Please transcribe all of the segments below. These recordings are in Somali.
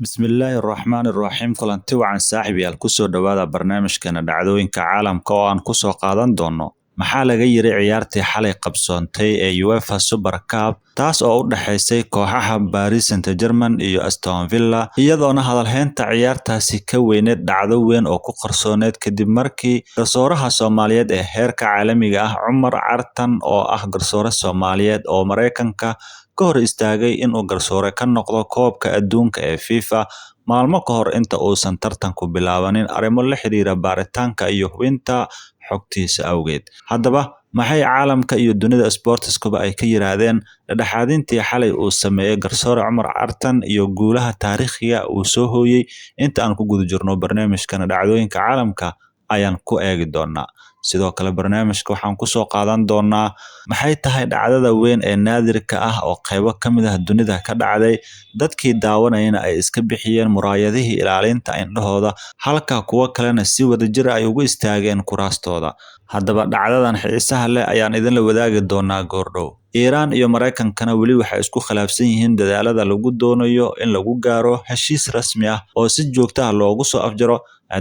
Bismillaahi Raxmaani Raxiim kulanti wacan saaxiibayaal kusoo dhawaada barnaamijkeena dhacdooyinka caalamka oo aan kusoo qaadan doono maxaa laga yiri ciyaartii xalay qabsoontay ee UEFA Super Cup taas oo u dhaxaysay kooxaha Paris Saint-Germain iyo Aston Villa iyadoona hadalhaynta ciyaartaasi ka weyneed dhacdo weyn oo ku qarsooneed kadib markii garsooraha Soomaaliyeed ee heerka caalamiga ah Cumar Cartan oo ah garsoore Soomaaliyeed oo Mareykanka ka hor istaagay inuu garsoore ka noqdo koobka adduunka ee FIFA maalmo ka hor inta uusan tartanku bilaabanin arrimo la xiriira baaritaanka iyo hubinta xogtiisa awgeed. Haddaba maxay caalamka iyo dunida sportskuba ay ka yiraahdeen dhexdhexaadintii xalay uu sameeyay garsoore Cumar Cartan iyo guulaha taariikhiga uu soo hooyay inta aan ku guda jirno barnaamijkan dhacdooyinka caalamka ayaan ku eegi doonaa. Sidoo kale barnaamijka waxaan ku soo qaadan doonaa maxay tahay dhacdada weyn ee naadirka ah oo qaybo ka mid ah dunida ka dhacday dadkii daawanayna ay iska bixiyeen muraayadihii ilaalinta indhahooda halka kuwa kalena si wadajir ay ugu istaageen kuraastooda. Haddaba dhacdadan xiisaha leh ayaan idinla wadaagi doonaa goordhow. Iiraan iyo Mareykankana weli waxay isku khilaafsan yihiin dadaalada lagu doonayo in lagu gaaro heshiis rasmi ah oo si joogto ah loogu soo afjaro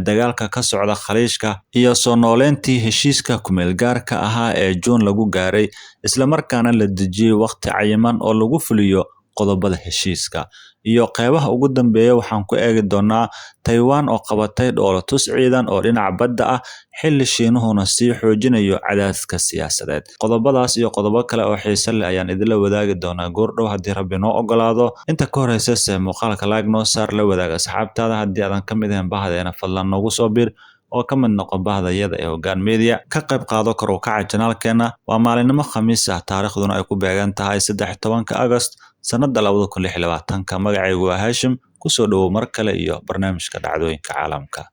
dagaalka ka socda Khaliijka iyo soo nooleyntii heshiiska kumeel gaarka ahaa ee June lagu gaaray isla markaana la dejiyay waqti cayiman oo lagu fuliyo qodobada heshiiska iyo qeybaha ugu dambeeya waxaan ku eegi doonaa Taiwan oo qabatay dhoolatus ciidan oo dhinaca badda ah xilli Shiinuhuna sii xoojinayo cadaadiska siyaasadeed. Qodobadaas iyo qodobo kale oo xiiso leh ayaan idinla wadaagi doonaa goordhow haddii Rabbi noo ogolaado. Inta ka horeysa muuqaalka like noo saar la wadaaga asxaabtaada haddii aadan ka mid ahayn bahdeena fadlan noogu soo bir oo ka mid noqon bahdayada ee Hoggaan Media ka qayb qaado kor u kaca channelkeena. Waa maalinimo Khamiis ah taariikhduna ay ku beegan tahay 13 August sanada 2026. Magacaygu waa Hashim kusoo dhawow mar kale iyo barnaamijka dhacdooyinka caalamka.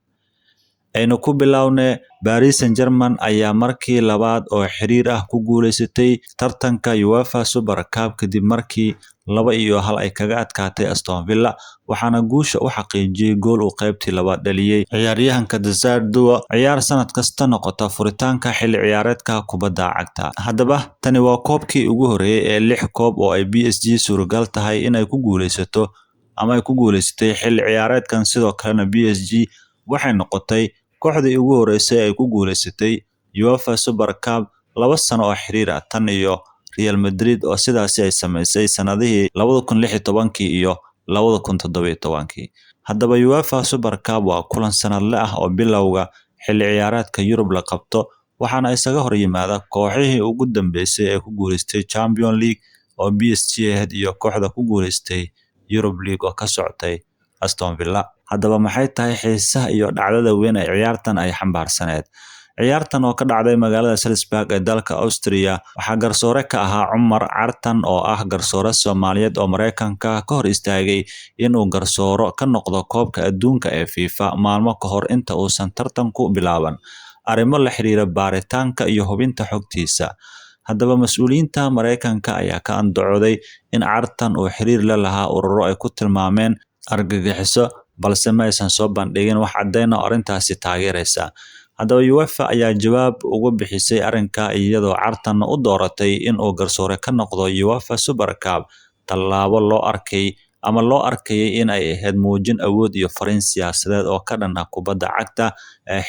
Aynu ku bilownay Paris Saint-Germain ayaa markii labaad oo xiriir ah ku guuleysatay tartanka UEFA Super Cup kadib markii 2-1 ay kaga adkaatay Aston Villa waxaana guusha u xaqiijiyay gool uu qaybtii labaad dhaliyay ciyaaryahanka Desire Doua ciyaar sanad kasta noqota furitaanka xilli ciyaareedka kubadda cagta. Haddaba tani waa koobkii ugu horeeyay ee 6 koob oo ay PSG suuragal tahay inay ku guuleysato ama ay ku guuleysatay xilli ciyaareedkan sidoo kalena PSG waxay noqotay kooxdii ugu horeysay ay ku guuleysatay UEFA Super Cup 2 sano oo xiriir ah tan iyo Real Madrid oo sidaasi ay sameysay sanadihii 2016 iyo 2017. Haddaba UEFA Super Cup waa kulan sanadle ah oo bilowga xilli ciyaareedka Yurub la qabto waxaana isaga hor yimaada kooxihii ugu dambeysay ee ku guuleystay Champions League oo PSG ahayd iyo kooxda ku guuleystay Europa League oo ka socotay Aston Villa. Haddaba maxay tahay xiisaha iyo dhacdada weyn ee ciyaartan ay xambaarsaneed? Ciyaartan oo ka dhacday magaalada Salzburg ee dalka Austria waxaa garsoore ka ahaa Cumar Cartan oo ah garsoore Soomaaliyeed oo Mareykanka ka hor istaagay inuu garsooro ka noqdo koobka adduunka ee FIFA maalmo ka hor inta uusan tartanku bilaaban arrimo la xiriira baaritaanka iyo hubinta xogtiisa. Haddaba mas'uuliyiinta Mareykanka ayaa ka andacooday in Cartan uu xiriir la lahaa ururo ay ku tilmaameen argagixiso balse ma aysan soo bandhigin wax caddayn oo arrintaasi taageeraysa. Haddaba UEFA ayaa jawaab uga bixisay arrinka iyadoo Cartan u dooratay inuu garsoore ka noqdo UEFA Super Cup tallaabo loo arkayay in ay ahayd muujin awood iyo fariin siyaasadeed oo ka dhan ah kubadda cagta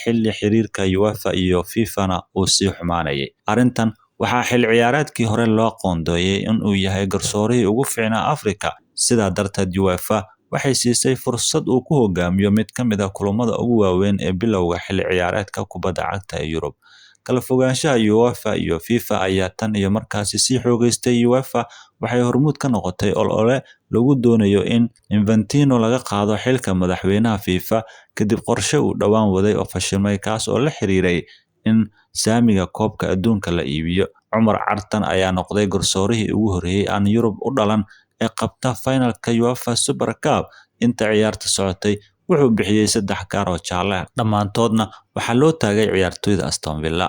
xilli xiriirka UEFA iyo FIFA-na uu sii xumaanayay. Arrintan waxaa xilli ciyaareedkii hore loo qoondeeyay inuu yahay garsoorihii ugu fiicnaa Afrika sidaa darteed UEFA waxay siisay fursad uu ku hogaamiyo mid ka mid ah kulamada ugu waaweyn ee bilowga xilli ciyaareedka kubadda cagta ee Yurub. Kala fogaanshaha UEFA iyo FIFA ayaa tan iyo markaasi sii xoogaystay. UEFA waxay hormuud ka noqotay olole lagu doonayo in Infantino laga qaado xilka madaxweynaha FIFA kadib qorshe uu dhawaan waday oo fashilmay kaas oo la xiriiray in saamiga koobka adduunka la iibiyo. Cumar Cartan ayaa noqday garsoorihii ugu horeeyay aan Yurub u dhalan ee qabta finalka UEFA Super Cup inta ciyaarta socotay wuxuu bixiyay 3 kaar oo jaalle ah dhammaantoodna waxaa loo taagay ciyaartoyda Aston Villa.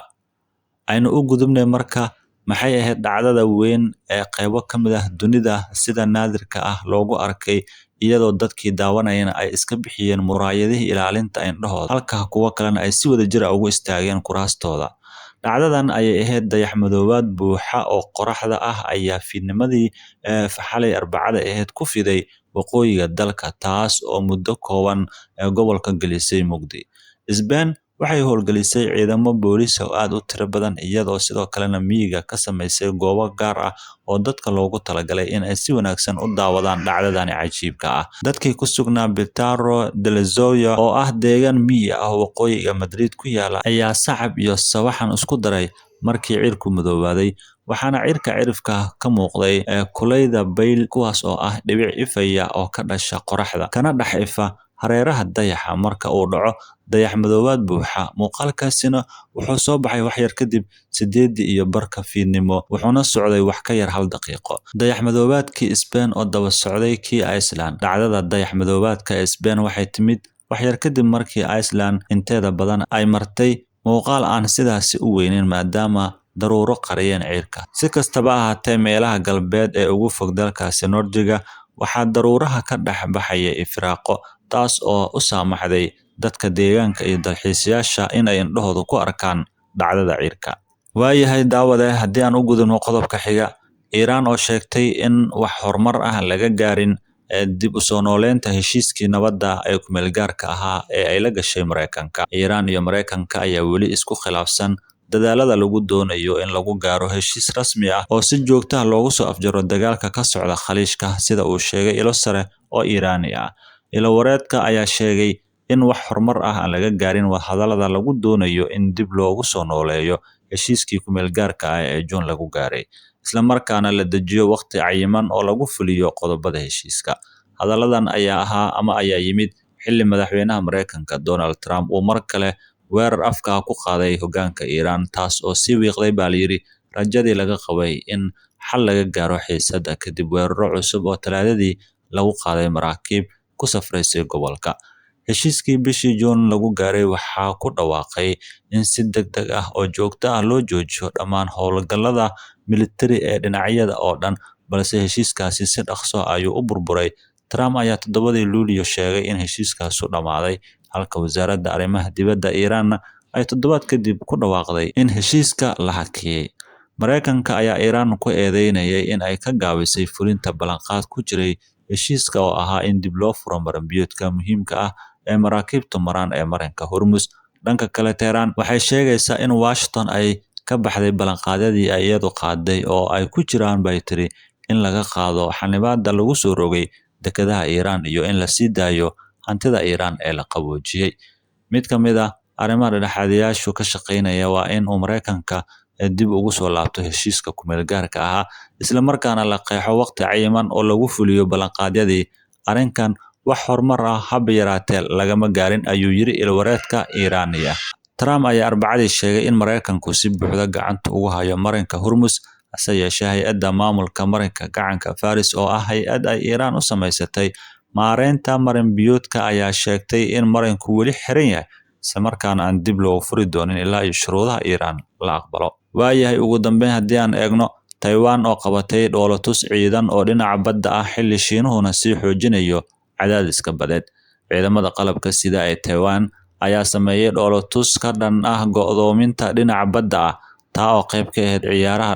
Aynu u gudubnay marka maxay ahayd dhacdada weyn ee qaybo ka mid ah dunida sida naadirka ah loogu arkay iyadoo dadkii daawanayna ay iska bixiyeen muraayadihii ilaalinta indhahooda halka kuwa kalena ay si wadajir ah ugu istaageen kuraastooda. Dhacdadan ayay ahayd dayax-madoobaad buuxa oo qoraxda ah ayaa fiidnimadii xalay Arbacada ahayd ku fiday waqooyiga dalka taas oo muddo kooban ee gobolka gelisay mugdi. Spain waxay howlgelisay ciidamo booliis oo aad u tiro badan iyadoo sidoo kalena miyiga ka samaysay goobo gaar ah oo dadka loogu talagalay in ay si wanaagsan u daawadaan dhacdadan cajiibka ah. Dadkii ku sugnaa Petaro del Zoya oo ah deegaan miyi ah oo waqooyiga Madrid ku yaala ayaa sacab iyo sawaxan isku daray markii cirku madoobaaday, waxaana cirifka ka muuqday kulayda bayl kuwaas oo ah dhibic ifaya oo ka dhasha qoraxda kana dhex ifa hareeraha dayaxa marka uu dhaco dayax madoobaad buuxa. Muuqaalkaasina wuxuu soo baxay wax yar kadib 8:15 fiidnimo wuxuuna socday wax ka yar 1 daqiiqo. Dayax madoobaadkii Spain oo daba socday kii Iceland. Dhacdada dayax madoobaadka ee Spain waxay timid wax yar kadib markii Iceland inteeda badan ay martay muuqaal aan sidaasi u weynin maadaama daruuro qariyeen cirka. Si kastaba ha ahaatee, meelaha galbeed ee ugu fog dalkaasi Nordiga waxaa daruuraha ka dhex baxaya ifraaqo, taas oo u saamaxday dadka deegaanka iyo dalxiisayaasha in ay indhahooda ku arkaan dhacdada cirka. Waayahay daawade, haddii aan u gudubno qodobka xiga, Iiraan oo sheegtay in wax horumar ah laga gaarin dib u soo nooleynta heshiiskii nabadda ee ku-meelgaarka ahaa ee ay la gashay Mareykanka. Iiraan iyo Mareykanka ayaa weli isku khilaafsan dadaalada lagu doonayo in lagu gaaro heshiis rasmi ah oo si joogto ah loogu soo afjaro dagaalka ka socda Khaliijka, sida uu sheegay ilo sare oo Iiraani ah. Ilo wareedka ayaa sheegay in wax horumar ah aan laga gaarin wadahadallada lagu doonayo in dib loogu soo nooleeyo heshiiskii ku-meelgaarka ah ee Juun lagu gaaray, isla markaana la dejiyo waqti cayiman oo lagu fuliyo qodobada heshiiska. Hadalladan ayaa yimid xilli madaxweynaha Mareykanka Donald Trump uu mar kale weerar afka ku qaaday hoggaanka Iiraan, taas oo sii wiiqday baa la yiri rajadii laga qabay in xal laga gaaro xiisadda kadib weeraro cusub oo Talaadadii lagu qaaday maraakiib ku safraysay gobolka. Heshiiskii bishii Juun lagu gaaray waxaa ku dhawaaqay in si degdeg ah oo joogto ah loo joojiyo dhammaan howlgallada militari ee dhinacyada oo dhan, balse heshiiskaasi si dhaqso ah ayuu u burburay. Trump ayaa 7 Luulyo sheegay in heshiiskaasu dhamaaday, halka wasaaradda arrimaha dibadda Iiraanna ay 7 kadib ku dhawaaqday in heshiiska la hakiyay. Mareykanka ayaa Iiraan ku eedeynayay in ay ka gaabisay fulinta ballanqaad ku jiray heshiiska oo ahaa in dib loo furo maranbiyoodka muhiimka ah ee maraakiibtu maraan ee marinka Hormuz. Dhanka kale, Tehran waxay sheegaysaa in Washington ay ka baxday ballanqaadyadii ay iyadu qaaday oo ay ku jiraan bay tiri in laga qaado xanibaadda lagu soo rogay dekedaha Iiraan iyo in la sii daayo hantida Iiraan ee la qaboojiyay. Mid ka mid ah arrimaha dhexdhexaadiyaashu ka shaqeynaya waa in uu Mareykanka dib ugu soo laabto heshiiska ku-meelgaarka ahaa, isla markaana la qeexo waqti cayiman oo lagu fuliyo ballanqaadyadii. Arrinkan wax horumar ah haba yaraatee lagama gaarin, ayuu yiri ilwareedka Iiraaniya. Trump ayaa Arbacadii sheegay in Mareykanku si buuxda gacanta ugu hayo marinka Hormuz, hase yeeshee hay'adda maamulka marinka gacanka Faris oo ah hay'ad ay Iiraan u samaysatay maareynta marinbiyoodka ayaa sheegtay in marinku weli xiran yahay, isla markaana aan dib loogu furi doonin ilaa iyo shuruudaha Iiraan la aqbalo. Waayahay, ugu dambeyn haddii aan eegno, Taiwan oo qabatay dhoolatus ciidan oo dhinaca badda ah xilli Shiinuhuna sii xoojinayo cadaadiska badeed. Ciidamada qalabka sida ee Taiwan ayaa sameeyay dhoolatus ka dhan ah go'doominta dhinaca badda ah, taa oo qayb ka ahayd ciyaaraha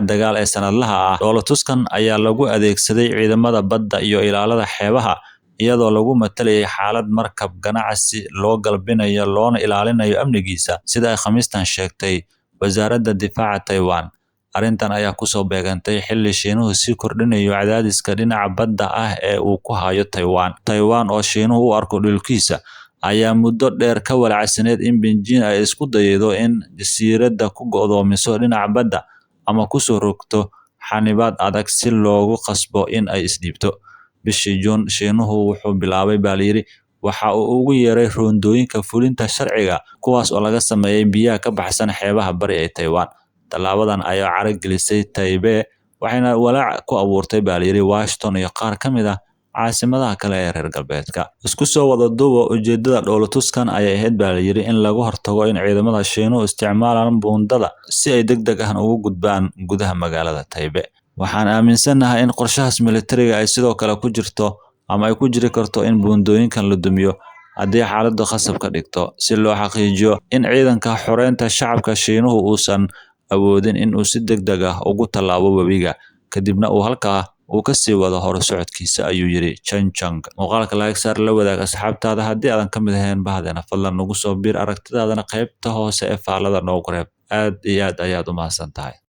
dagaal ee sanadlaha ah. Dhoolatuskan ayaa lagu adeegsaday ciidamada badda iyo ilaalada xeebaha, iyadoo lagu matalayay xaalad markab ganacsi loo galbinayo loona ilaalinayo amnigiisa, sida ay Khamiistan sheegtay wasaaradda difaaca Taiwan. Arrintan ayaa kusoo beegantay xilli Shiinuhu sii kordhinayo cadaadiska dhinaca badda ah ee uu ku hayo Taiwan. Taiwan oo Shiinuhu u arko dhulkiisa ayaa muddo dheer ka walacsaneyd in Beijing ay isku daydo in jasiiradda ku go'doomiso dhinaca badda ama ku soo rogto xanibaad adag si loogu qasbo in ay isdhiibto. Bishii Juun, Shiinuhu wuxuu bilaabay baa la yiri waxa uu ugu yeeray roondooyinka fulinta sharciga, kuwaas oo laga sameeyay biyaha ka baxsan xeebaha bari ee Taiwan. Tallaabadan ayaa carag gelisay Taipei, waxayna walaac ku abuurtay baa la yiri Washington iyo qaar ka mid ah caasimadaha kale ee reer galbeedka. Isku soo wada duuba, ujeedada dhoolatuskan ayay ahayd baa la yiri in laga hortago in ciidamada Shiinuhu isticmaalaan buundada si ay degdeg ah ugu gudbaan gudaha magaalada Taipei. Waxaan aaminsanahay in qorshahaas militariga ay sidoo kale ku jirto ama ay ku jiri karto in buundooyinkan la dumiyo haddii xaaladdu khasab ka dhigto, si loo xaqiijiyo in ciidanka xoreynta shacabka Shiinuhu uusan awoodin in uu si degdeg ah ugu tallaabo webiga, kadibna uu halkaa uu ka sii wado horusocodkiisa ayuu yiri Chen Chang. Muuqaalka like saar la wadaag asxaabtaada haddii aadan ka mid ahayn bahdeena fadlan nagu soo biir aragtidaadana qaybta hoose ee faallada noogu reeb. Aad iyo aad ayaad u mahadsantahay.